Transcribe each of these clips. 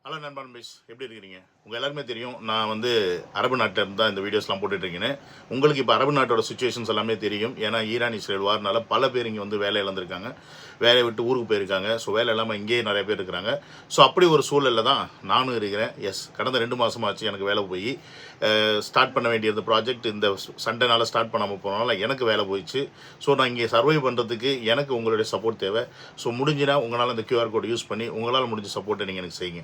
Hello நண்பன்பிஸ், எப்படி இருக்கிறீங்க? உங்கள் எல்லாருமே தெரியும், நான் வந்து அரபு நாட்டில் தான் இந்த வீடியோஸ்லாம் போட்டுட்ருக்கேன்னு. உங்களுக்கு இப்போ அரபு நாட்டோட சுச்சுவேஷன்ஸ் எல்லாமே தெரியும். ஏன்னா ஈரான் இஸ்ரேல் வார்னால பல பேர் இங்கே வந்து வேலை இழந்திருக்காங்க, வேலையை விட்டு ஊருக்கு போயிருக்காங்க. ஸோ வேலை இல்லாமல் இங்கேயே நிறைய பேர் இருக்கிறாங்க. ஸோ அப்படி ஒரு சூழலில் தான் நானும் இருக்கிறேன். கடந்த 2 மாதமாச்சு எனக்கு வேலை போய் ஸ்டார்ட் பண்ண வேண்டிய இந்த ப்ராஜெக்ட் இந்த சண்டேனால ஸ்டார்ட் பண்ணாமல் போனால எனக்கு வேலை போயிடுச்சு. ஸோ நான் இங்கே சர்வை பண்ணுறதுக்கு எனக்கு உங்களுடைய சப்போர்ட் தேவை. ஸோ முடிஞ்சுனா உங்களால் இந்த QR கோட் யூஸ் பண்ணி உங்களால் முடிஞ்ச சப்போர்ட்டை நீங்கள் எனக்கு செய்யுங்க.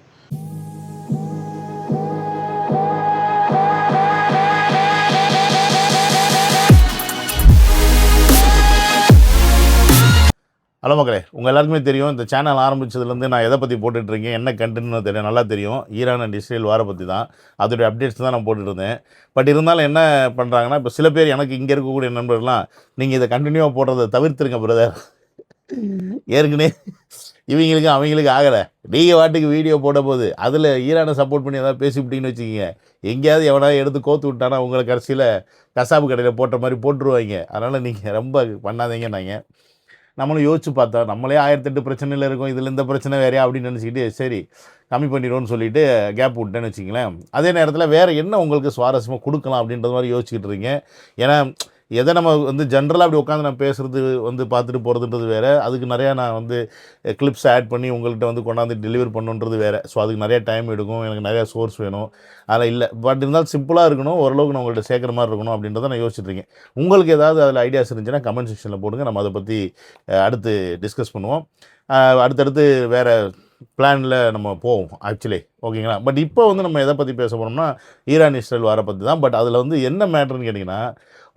ஹலோ மக்களே, உங்கள் எல்லாருக்குமே தெரியும் இந்த சேனல் ஆரம்பித்ததுலேருந்து நான் எதை பற்றி போட்டுட்ருக்கேன், என்ன கண்டென்ட்னு தெரியும், நல்லா தெரியும். ஈரான் அண்ட் இஸ்ரேல் வாரை பற்றி தான், அதோடைய அப்டேட்ஸ் தான் நான் போட்டுட்ருந்தேன். பட் இருந்தாலும் என்ன பண்ணுறாங்கன்னா, இப்போ சில பேர் எனக்கு இங்கே இருக்கக்கூடிய நண்பர்கள்லாம், நீங்கள் இதை கண்டினியூவாக போடுறதை தவிர்த்துருங்க பிரதர், ஏற்கனவே இவங்களுக்கு அவங்களுக்கு ஆகலை, நீங்கள் வாட்டுக்கு வீடியோ போட போது அதில் ஈரானை சப்போர்ட் பண்ணி எதாவது பேசிவிட்டீங்கன்னு வச்சுக்கிங்க, எங்கேயாவது எவனாவது எடுத்து கோத்து விட்டானா உங்களை கடைசியில் கசாப்பு கடையில் போட்ட மாதிரி போட்டுருவாங்க. அதனால் நீங்கள் ரொம்ப பண்ணாதீங்க. நாங்கள் நம்மளும் யோசிச்சு பார்த்தா நம்மளே 1008 பிரச்சனையில் இருக்கும், இதில் இந்த பிரச்சனை வேறையா அப்படின்னு நினச்சிக்கிட்டு சரி கம்மி பண்ணிடுவோன்னு சொல்லிவிட்டு கேப் விட்டேன்னு வச்சிங்களேன். அதே நேரத்தில் வேறு என்ன உங்களுக்கு சுவாரஸ்யமாக கொடுக்கலாம் அப்படின்றது மாதிரி யோசிச்சுக்கிட்டு இருக்கீங்க. ஏன்னா எதை நம்ம வந்து ஜென்ரலாக அப்படி உட்காந்து நான் பேசுகிறது வந்து பார்த்துட்டு போகிறதுன்றது வேறு, அதுக்கு நிறையா நான் வந்து கிளிப்ஸ் ஆட் பண்ணி உங்கள்கிட்ட வந்து கொண்டாந்து டெலிவரி பண்ணுன்றது வேறு. ஸோ அதுக்கு நிறையா டைம் எடுக்கும், எனக்கு நிறையா சோர்ஸ் வேணும். அதில் இல்லை, பட் இருந்தாலும் சிம்பிளாக இருக்கணும், ஓரளவுக்கு நான் உங்கள்கிட்ட சேர்க்குற மாதிரி இருக்கணும் அப்படின்றத நான் யோசிச்சுட்டு இருக்கேன். உங்களுக்கு ஏதாவது அதில் ஐடியாஸ் இருந்துச்சுன்னா கமெண்ட் செக்ஷனில் போடுங்க, நம்ம அதை பற்றி அடுத்து டிஸ்கஸ் பண்ணுவோம். அடுத்தடுத்து வேறு பிளானில் நம்ம போவோம் ஆக்சுவலி, ஓகேங்களா? பட் இப்போ வந்து நம்ம எதை பற்றி பேச போகிறோம்னா ஈரான் இஸ்ரேல் வாரை பற்றி தான். பட் அதில் வந்து என்ன மேட்டர்னு கேட்டிங்கன்னா,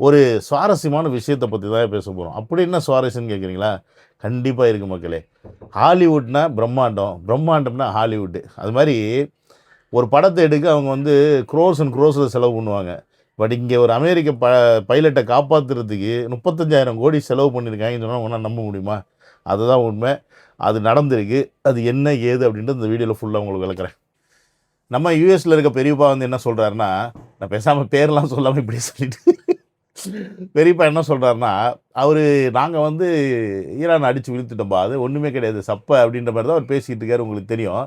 ஒரு சுவாரஸ்யமான விஷயத்தை பற்றி தான் பேச போகிறோம். அப்படி என்ன சுவாரஸ்யம்னு கேட்குறீங்களா? கண்டிப்பாக இருக்குது மக்களே. ஹாலிவுட்னா பிரம்மாண்டம், பிரம்மாண்டம்னா ஹாலிவுட்டு. அது மாதிரி ஒரு படத்தை எடுக்க அவங்க வந்து க்ரோஸ் அண்ட் க்ரோஸில் செலவு பண்ணுவாங்க. பட் இங்கே ஒரு அமெரிக்க பைலட்டை காப்பாற்றுறதுக்கு 35,000 கோடி செலவு பண்ணியிருக்காங்கன்னு சொன்னால் ஒன்றா நம்ப முடியுமா? அதுதான் உண்மை, அது நடந்திருக்கு. அது என்ன ஏது அப்படின்ட்டு இந்த வீடியோவில் ஃபுல்லாக உங்களுக்கு விளக்குறேன். நம்ம யூஎஸில் இருக்க பெரியப்பா வந்து என்ன சொல்கிறாருன்னா, நான் பேசாமல் பேரெலாம் சொல்லாமல் இப்படி சொல்லிட்டு பெரியப்பா என்ன சொல்கிறாருன்னா, நாங்கள் வந்து ஈரானை அடித்து வீழ்த்திட்டோம்பா, அது ஒன்றுமே கிடையாது சப்பை அப்படின்ற மாதிரி தான் அவர் பேசிக்கிட்டு இருக்காரு, உங்களுக்கு தெரியும்.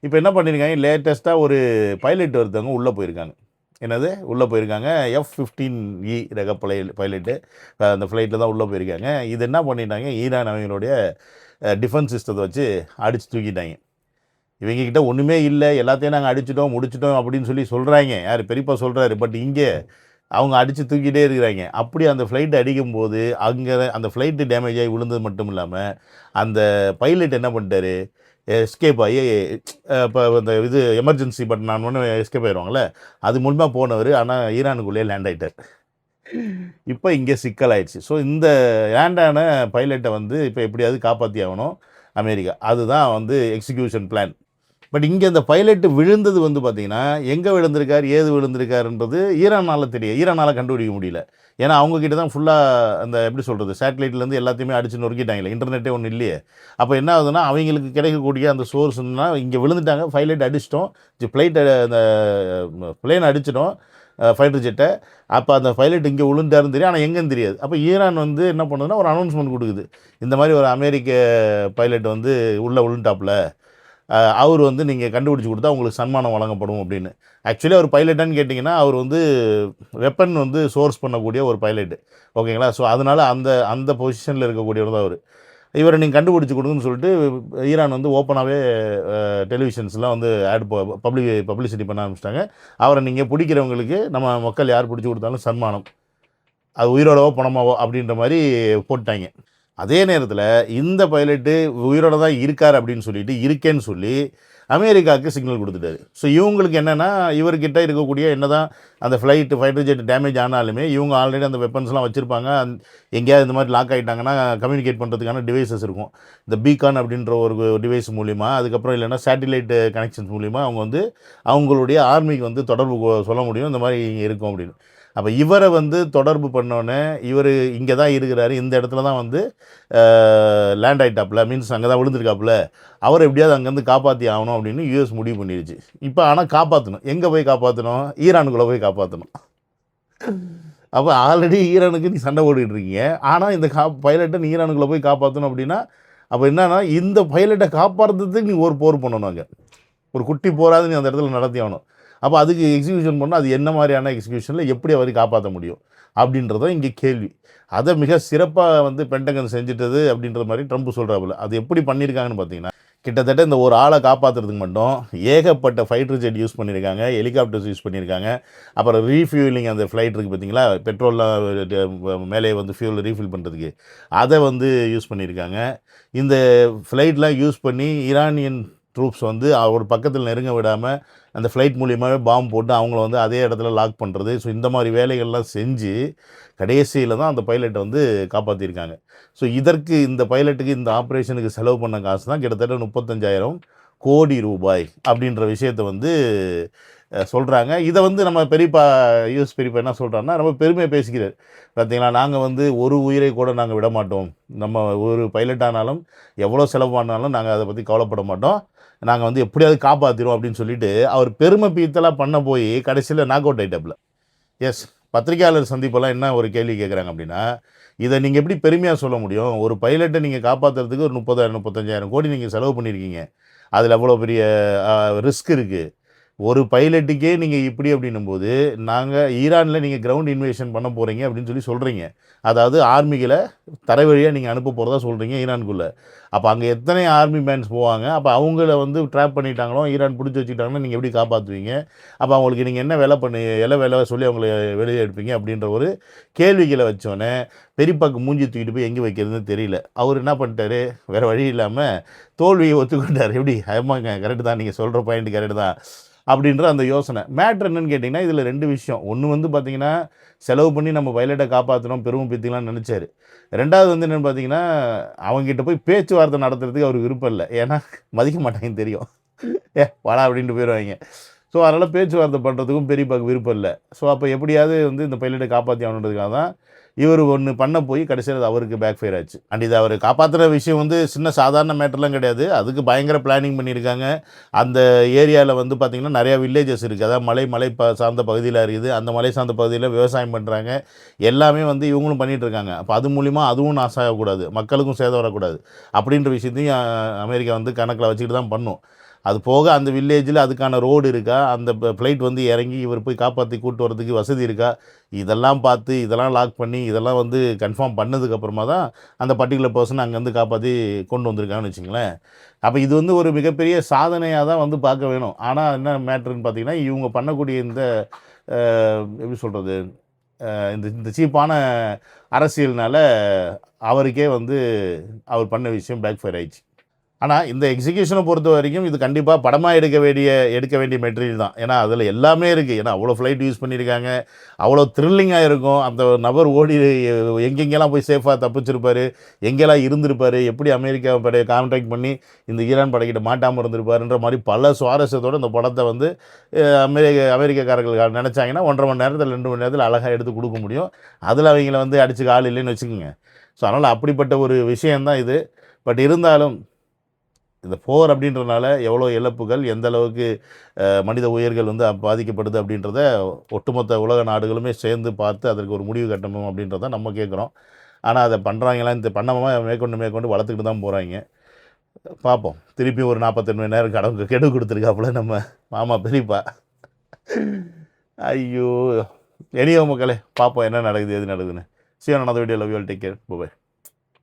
இப்போ என்ன பண்ணியிருக்காங்க, லேட்டஸ்ட்டாக ஒரு பைலட் ஒருத்தவங்க உள்ளே போயிருக்காங்க. என்னது உள்ளே போயிருக்காங்க, F-15E ரக பைலட்டு அந்த ஃப்ளைட்டில் தான் உள்ளே போயிருக்காங்க. இது என்ன பண்ணிட்டாங்க, ஈரான் அவங்களுடைய டிஃபென்ஸ் சிஸ்டத்தை வச்சு அடித்து தூக்கிட்டாங்க. இவங்ககிட்ட ஒன்றுமே இல்லை, எல்லாத்தையும் நாங்கள் அடிச்சிட்டோம் முடிச்சிட்டோம் அப்படின்னு சொல்லி சொல்கிறாங்க. யார் பெரியப்பா சொல்கிறாரு. பட் இங்கே அவங்க அடித்து தூக்கிட்டே இருக்கிறாங்க. அப்படி அந்த ஃப்ளைட்டு அடிக்கும்போது அங்கே அந்த ஃப்ளைட்டு டேமேஜ் ஆகி விழுந்தது மட்டும் இல்லாமல் அந்த பைலட் என்ன பண்ணிட்டாரு, எஸ்கேப் ஆகி இப்போ இந்த இது எமர்ஜென்சி பட்டன் நான் ஒன்று எஸ்கேப் ஆயிடுவாங்கள்ல, அது மூலமாக போனவர் ஆனால் ஈரானுக்குள்ளேயே லேண்ட் ஆகிட்டார். இப்போ இங்கே சிக்கல் ஆயிடுச்சு. ஸோ இந்த லேண்டான பைலட்டை வந்து இப்போ எப்படியாவது காப்பாற்றி ஆகணும் அமெரிக்கா. அதுதான் வந்து எக்ஸிக்யூஷன் பிளான். பட் இங்கே அந்த பைலட்டு விழுந்தது வந்து பார்த்திங்கன்னா, எங்கே விழுந்திருக்கார் ஏது விழுந்திருக்காருன்றது ஈரானால் தெரியும், ஈரானால் கண்டுபிடிக்க முடியல. ஏன்னா அவங்கக்கிட்ட தான் ஃபுல்லாக அந்த எப்படி சொல்கிறது, சேட்டலைட்லேருந்து எல்லாத்தையுமே அடித்து நொறுக்கிட்டாங்களே, இன்டர்நெட்டே ஒன்றும் இல்லையே. அப்போ என்ன ஆகுதுன்னா, அவங்களுக்கு கிடைக்கக்கூடிய அந்த சோர்ஸ்னால் இங்கே விழுந்துட்டாங்க, பைலட் அடிச்சிட்டோம், ஃப்ளைட்டை அந்த பிளேன் அடிச்சிட்டோம், ஃபைட்டர் ஜெட்டை. அப்போ அந்த பைலட் இங்கே விழுந்தாருன்னு தெரியும், ஆனால் எங்கேன்னு தெரியாது. அப்போ ஈரான் வந்து என்ன பண்ணுதுன்னா ஒரு அனௌன்ஸ்மெண்ட் கொடுக்குது, இந்த மாதிரி ஒரு அமெரிக்க பைலட் வந்து உள்ளே விழுந்துட்டாப்புல, அவர் வந்து நீங்கள் கண்டுபிடிச்சி கொடுத்தா உங்களுக்கு சன்மானம் வழங்கப்படும் அப்படின்னு. ஆக்சுவலி அவர் பைலட்டான்னு கேட்டிங்கன்னா, அவர் வந்து வெப்பன் வந்து சோர்ஸ் பண்ணக்கூடிய ஒரு பைலட்டு, ஓகேங்களா? ஸோ அதனால் அந்த பொசிஷனில் இருக்கக்கூடியவர் தான் அவர். இவரை நீங்கள் கண்டுபிடிச்சி கொடுங்கன்னு சொல்லிட்டு ஈரான் வந்து ஓப்பனாகவே டெலிவிஷன்ஸ்லாம் வந்து பப்ளிசிட்டி பண்ண ஆரம்பிச்சிட்டாங்க. அவரை நீங்கள் பிடிக்கிறவங்களுக்கு நம்ம மக்கள் யார் பிடிச்சி கொடுத்தாலும் சன்மானம், அது உயிரோடவோ பணமாவோ அப்படின்ற மாதிரி போட்டாங்க. அதே நேரத்தில் இந்த பைலட்டு உயிரோடு தான் இருக்கார் அப்படின்னு சொல்லிட்டு இருக்கேன்னு சொல்லி அமெரிக்காவுக்கு சிக்னல் கொடுத்துட்டாரு. ஸோ இவங்களுக்கு என்னென்னா, இவர்கிட்ட இருக்கக்கூடிய என்ன தான் அந்த ஃபைட்டர் ஜெட் டேமேஜ் ஆனாலுமே இவங்க ஆல்ரெடி அந்த வெப்பன்ஸ்லாம் வச்சுருப்பாங்க. எங்கேயாவது இந்த மாதிரி லாக் ஆகிட்டாங்கன்னா கம்யூனிகேட் பண்ணுறதுக்கான டிவைசஸ் இருக்கும். இந்த பீகான் அப்படின்ற ஒரு டிவைஸ் மூலிமா, அதுக்கப்புறம் இல்லைன்னா சேட்டிலைட் கனெக்ஷன்ஸ் மூலிமா அவங்க வந்து அவங்களுடைய ஆர்மிக்கு வந்து தொடர்பு சொல்ல முடியும், இந்த மாதிரி இங்கே இருக்கும் அப்படின்னு. அப்போ இவரை வந்து தொடர்பு பண்ணோன்னே இவர் இங்கே தான் இருக்கிறாரு, இந்த இடத்துல தான் வந்து லேண்ட் ஆகிட்டாப்புல, மீன்ஸ் அங்கே தான் விழுந்திருக்காப்புல, அவர் எப்படியாவது அங்கேருந்து காப்பாற்றி ஆகணும் அப்படின்னு யூஎஸ் முடிவு பண்ணிடுச்சு. இப்போ ஆனால் காப்பாற்றணும், எங்கே போய் காப்பாற்றணும், ஈரானுக்குள்ளே போய் காப்பாற்றணும். அப்போ ஆல்ரெடி ஈரானுக்கு நீ சண்டை போட்டுக்கிட்டு இருக்கீங்க, ஆனால் இந்த பைலட்டை நீ ஈரானுக்குள்ளே போய் காப்பாற்றணும் அப்படின்னா, அப்போ என்னன்னா இந்த பைலட்டை காப்பாற்றுறதுக்கு நீ ஒரு போர் பண்ணணும். அங்கே ஒரு குட்டி போராது நீ அந்த இடத்துல நடத்தி ஆகணும். அப்போ அதுக்கு எக்ஸிக்யூஷன் பண்ணால் அது என்ன மாதிரியான எக்ஸிக்யூஷனில் எப்படி அவர் காப்பாற்ற முடியும் அப்படின்றதும் இங்கே கேள்வி. அதை மிக சிறப்பாக வந்து பென்டகன் செஞ்சுட்டது அப்படின்ற மாதிரி ட்ரம்ப் சொல்கிறாப்புல. அது எப்படி பண்ணியிருக்காங்கன்னு பார்த்தீங்கன்னா, கிட்டத்தட்ட இந்த ஒரு ஆளை காப்பாற்றுறதுக்கு மட்டும் ஏகப்பட்ட ஃபைட்டர் ஜெட் யூஸ் பண்ணியிருக்காங்க, ஹெலிகாப்டர்ஸ் யூஸ் பண்ணியிருக்காங்க. அப்புறம் ரீஃபியூலிங் அந்த ஃப்ளைட் இருக்குது பார்த்தீங்களா, பெட்ரோல்லாம் மேலே வந்து ஃபியூல் ரீஃபில் பண்ணுறதுக்கு, அதை வந்து யூஸ் பண்ணியிருக்காங்க. இந்த ஃப்ளைட்லாம் யூஸ் பண்ணி ஈரானியன் ட்ரூப்ஸ் வந்து ஒரு பக்கத்தில் நெருங்க விடாமல் அந்த ஃப்ளைட் மூலியமாகவே பாம்பு போட்டு அவங்கள வந்து அதே இடத்துல லாக் பண்ணுறது. ஸோ இந்த மாதிரி வேலைகள்லாம் செஞ்சு கடைசியில் தான் அந்த பைலட்டை வந்து காப்பாற்றிருக்காங்க. ஸோ இதற்கு இந்த பைலட்டுக்கு இந்த ஆப்ரேஷனுக்கு செலவு பண்ண காசு தான் கிட்டத்தட்ட 35,000 கோடி ரூபாய் அப்படின்ற விஷயத்தை வந்து சொல்கிறாங்க. இதை வந்து நம்ம பெரியப்பா பெரியப்பா என்ன சொல்கிறாருன்னா, ரொம்ப பெருமையாக பேசிக்கிறார். பார்த்தீங்களா, நாங்கள் வந்து ஒரு உயிரை கூட நாங்கள் விட மாட்டோம், நம்ம ஒரு பைலட் ஆனாலும் எவ்வளோ செலவு ஆனாலும் நாங்கள் அதை பற்றி கவலைப்பட மாட்டோம், நாங்கள் வந்து எப்படியாவது காப்பாற்றிடுவோம் அப்படின்னு சொல்லிட்டு அவர் பெருமை பீத்தலாக பண்ண போய் கடைசியில் நாக் அவுட் ஆகிட்டப்பில். எஸ், பத்திரிகையாளர் சந்திப்பெல்லாம் என்ன ஒரு கேள்வி கேட்குறாங்க அப்படின்னா, இதை நீங்கள் எப்படி பெருமையாக சொல்ல முடியும்? ஒரு பைலட்டை நீங்கள் காப்பாற்றுறதுக்கு ஒரு 30,000 35,000 கோடி நீங்கள் செலவு பண்ணியிருக்கீங்க, அதில் எவ்வளோ பெரிய ரிஸ்க் இருக்குது, ஒரு பைலட்டுக்கே நீங்கள் இப்படி அப்படின்னும்போது, நாங்கள் ஈரானில் நீங்கள் கிரவுண்ட் இன்வேஷன் பண்ண போகிறீங்க அப்படின்னு சொல்கிறீங்க. அதாவது ஆர்மிகளை தரை வழியாக நீங்கள் அனுப்ப போகிறதா சொல்கிறீங்க ஈரானுக்குள்ளே. அப்போ அங்கே எத்தனை ஆர்மி மேன்ஸ் போவாங்க? அப்போ அவங்கள வந்து ட்ராப் பண்ணிட்டாங்களோ, ஈரான் பிடிச்சி வச்சுக்கிட்டாங்கன்னா நீங்கள் எப்படி காப்பாற்றுவீங்க? அப்போ அவங்களுக்கு நீங்கள் என்ன வேலை சொல்லி அவங்கள வெளியே எடுப்பீங்க அப்படின்ற ஒரு கேள்விகளை வச்சோன்னே பெரியப்பாக்கு மூஞ்சி தூக்கிட்டு போய் எங்கே வைக்கிறதுன்னு தெரியல. அவர் என்ன பண்ணிட்டாரு, வேறு வழி இல்லாமல் தோல்வியை ஒத்துக்கிட்டார். எப்படி? ஆமாங்க, கரெக்டு தான், நீங்கள் சொல்கிற பாயிண்ட் கரெக்டு தான் அப்படின்ற அந்த யோசனை. மேட்ரு என்னன்னு கேட்டிங்கன்னா, இதில் 2 விஷயம். ஒன்று வந்து பார்த்திங்கன்னா, செலவு பண்ணி நம்ம பைலட்டை காப்பாற்றணும், பெருமை பீத்திக்கலாம்னு நினச்சாரு. 2வது வந்து என்னென்னு பார்த்தீங்கன்னா, அவங்ககிட்ட போய் பேச்சுவார்த்தை நடத்துறதுக்கு அவருக்கு விருப்பம் இல்லை. ஏன்னா மதிக்க மாட்டாங்கன்னு தெரியும். வாடா அப்படின்ட்டு போயிடுவாங்க. ஸோ அதனால் பேச்சுவார்த்தை பண்ணுறதுக்கும் பெரியப்பாக்கு விருப்பம் இல்லை. ஸோ அப்போ எப்படியாவது வந்து இந்த பைலட்டை காப்பாற்றி ஆகணுன்றதுக்காக தான் இவர் ஒன்று பண்ண போய் கடைசியில் அது அவருக்கு பேக் ஃபயர் ஆச்சு. அண்ட் இதை அவர் காப்பாற்றுற விஷயம் வந்து சாதாரண மேட்டர்லாம் கிடையாது. அதுக்கு பயங்கர பிளானிங் பண்ணியிருக்காங்க. அந்த ஏரியாவில் வந்து பார்த்திங்கன்னா நிறையா வில்லேஜஸ் இருக்குது. அதாவது மலை சார்ந்த பகுதியில் இருக்குது. அந்த மலை சார்ந்த பகுதியில் விவசாயம் பண்ணுறாங்க. எல்லாமே வந்து இவங்களும் பண்ணிகிட்ருக்காங்க. அப்போ அது மூலிமா அதுவும் நாசமாகக்கூடாது, மக்களுக்கும் சேதம் வரக்கூடாது அப்படின்ற விஷயத்தையும் அமெரிக்கா வந்து கணக்கில் வச்சுக்கிட்டு தான் பண்ணும். அது போக அந்த வில்லேஜில் அதுக்கான ரோடு இருக்கா, அந்த ஃப்ளைட் வந்து இறங்கி இவர் போய் காப்பாற்றி கூப்பிட்டு வரதுக்கு வசதி இருக்கா, இதெல்லாம் பார்த்து இதெல்லாம் லாக் பண்ணி இதெல்லாம் வந்து கன்ஃபார்ம் பண்ணதுக்கப்புறமா தான் அந்த பர்டிகுலர் பர்சன் அங்கேருந்து காப்பாற்றி கொண்டு வந்திருக்காங்கன்னு வச்சுங்களேன். அப்போ இது வந்து ஒரு மிகப்பெரிய சாதனையாக தான் வந்து பார்க்க வேணும். ஆனால் என்ன மேட்ருன்னு பார்த்தீங்கன்னா, இவங்க பண்ணக்கூடிய இந்த எப்படி சொல்கிறது, இந்த சீப்பான அரசியல்னால் அவருக்கே வந்து அவர் பண்ண விஷயம் பேக் ஃபயர் ஆயிடுச்சு. ஆனால் இந்த எக்ஸிக்யூஷனை பொறுத்த வரைக்கும் இது கண்டிப்பாக படமாக எடுக்க வேண்டிய மெட்டீரியல் தான். ஏன்னா அதில் எல்லாமே இருக்குது. ஏன்னா அவ்வளோ ஃப்ளைட் யூஸ் பண்ணியிருக்காங்க, அவ்வளோ த்ரில்லிங்காக இருக்கும். அந்த நபர் எங்கெங்கெல்லாம் போய் சேஃபாக தப்பிச்சிருப்பார், எங்கெல்லாம் இருந்திருப்பார், எப்படி அமெரிக்கா படையை கான்டாக்ட் பண்ணி இந்த ஈரான் படைக்கிட்ட மாட்டாமல் இருந்திருப்பாருன்ற மாதிரி பல சுவாரஸ்யத்தோடு இந்த படத்தை வந்து அமெரிக்காக்காரர்கள் நினச்சாங்கன்னா 1.5 மணி நேரத்தில் 2 மணி நேரத்தில் அழகாக எடுத்து கொடுக்க முடியும். அதில் அவங்கள வந்து அடிச்சுக்க ஆள் இல்லைன்னு வச்சுக்கோங்க. ஸோ அதனால் அப்படிப்பட்ட ஒரு விஷயந்தான் இது. பட் இருந்தாலும் இந்த போர் அப்படின்றனால எவ்வளோ இழப்புகள், எந்த அளவுக்கு மனித உயிர்கள் வந்து பாதிக்கப்படுது அப்படின்றத ஒட்டுமொத்த உலக நாடுகளுமே சேர்ந்து பார்த்து அதற்கு ஒரு முடிவு கட்டணும் அப்படின்றத நம்ம கேட்குறோம். ஆனால் அதை பண்ணுறாங்களாம் பண்ணாமல் மேற்கொண்டு வளர்த்துக்கிட்டு தான் போகிறாங்க. பார்ப்போம். திருப்பி ஒரு 48 மணி நேரம் கெடு கொடுத்துருக்காப்புல நம்ம மாமா பெரியப்பா. ஐயோ! எனியோ மக்களே, பார்ப்போம் என்ன நடக்குது, எது நடக்குதுன்னு. See you on another video. Love you all. Take care. Bye-bye.